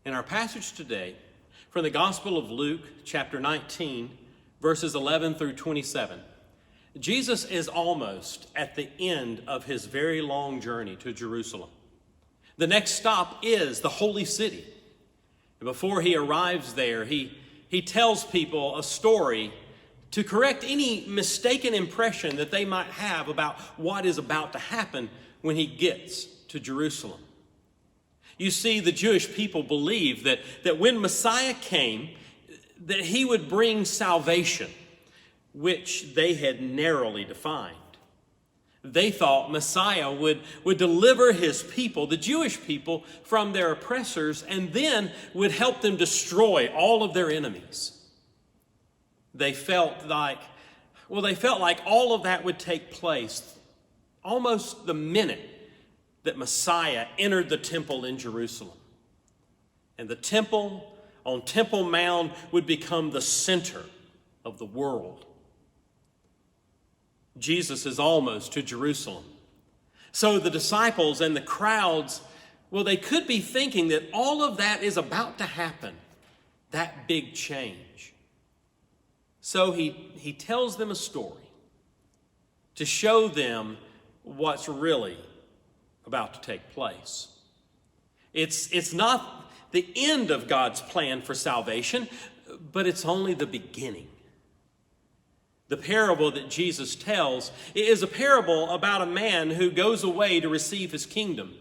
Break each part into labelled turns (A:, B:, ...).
A: In our passage today, from the Gospel of Luke, chapter 19, verses 11 through 27, Jesus is almost at the end of his very long journey to Jerusalem. The next stop is the holy city. And before he arrives there, he tells people a story to correct any mistaken impression that they might have about what is about to happen when he gets to Jerusalem. You see, the Jewish people believed that when Messiah came, that he would bring salvation, which they had narrowly defined. They thought Messiah would deliver his people, the Jewish people, from their oppressors, and then would help them destroy all of their enemies. They felt like all of that would take place almost the minute that Messiah entered the temple in Jerusalem. And the temple on Temple Mount would become the center of the world. Jesus is almost to Jerusalem. So the disciples and the crowds, they could be thinking that all of that is about to happen, that big change. So he tells them a story to show them what's really about to take place. It's not the end of God's plan for salvation, but it's only the beginning. The parable that Jesus tells is a parable about a man who goes away to receive his kingdom.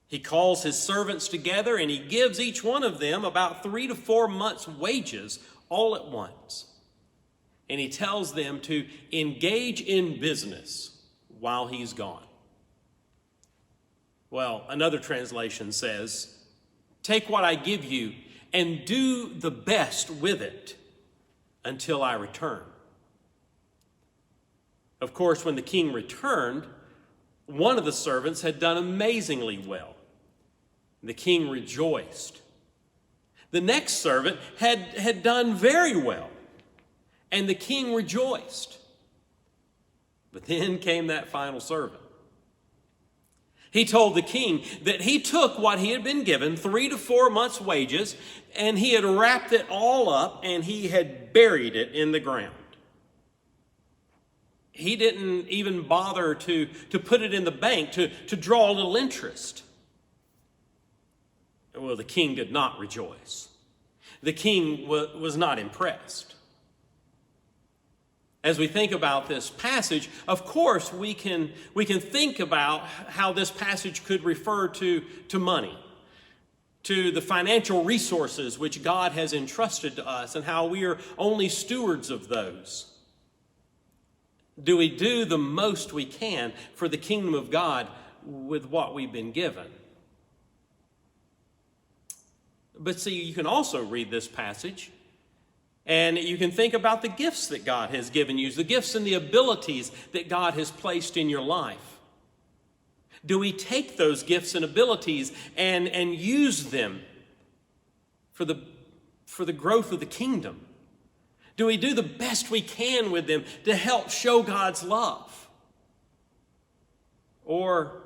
A: He calls his servants together and he gives each one of them about 3 to 4 months' wages all at once. And he tells them to engage in business while he's gone. Well, another translation says, "Take what I give you and do the best with it until I return." Of course, when the king returned, one of the servants had done amazingly well. The king rejoiced. The next servant had done very well, and the king rejoiced. But then came that final servant. He told the king that he took what he had been given, 3 to 4 months' wages, and he had wrapped it all up and he had buried it in the ground. He didn't even bother to put it in the bank to draw a little interest. Well, the king did not rejoice. The king was not impressed. As we think about this passage, of course, we can think about how this passage could refer to money, to the financial resources which God has entrusted to us, and how we are only stewards of those. Do we do the most we can for the kingdom of God with what we've been given? But see, you can also read this passage and you can think about the gifts that God has given you, the gifts and the abilities that God has placed in your life. Do we take those gifts and abilities and use them for the growth of the kingdom? Do we do the best we can with them to help show God's love? Or,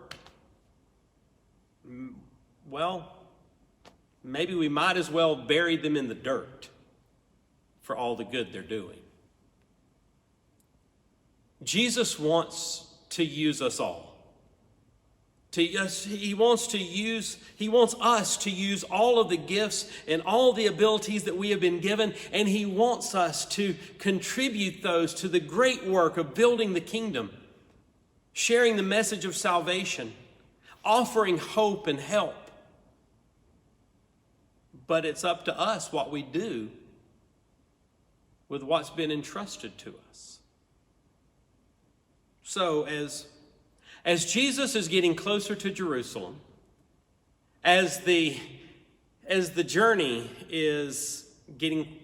A: maybe we might as well bury them in the dirt for all the good they're doing. Jesus wants to use us all. He wants us to use all of the gifts and all the abilities that we have been given, and he wants us to contribute those to the great work of building the kingdom, sharing the message of salvation, offering hope and help. But it's up to us what we do with what's been entrusted to us. So as Jesus is getting closer to Jerusalem, as the journey is getting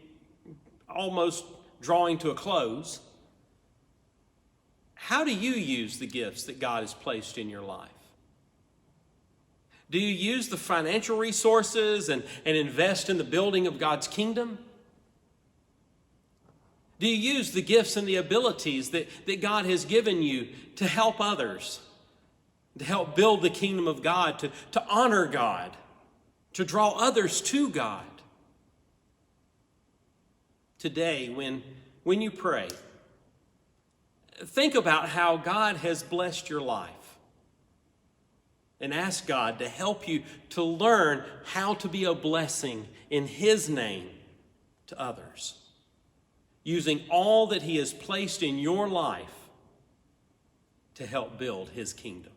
A: almost drawing to a close, how do you use the gifts that God has placed in your life? Do you use the financial resources and invest in the building of God's kingdom? Do you use the gifts and the abilities that God has given you to help others, to help build the kingdom of God, to honor God to draw others to God. Today, when you pray, think about how God has blessed your life and ask God to help you to learn how to be a blessing in His name to others, using all that He has placed in your life to help build His kingdom.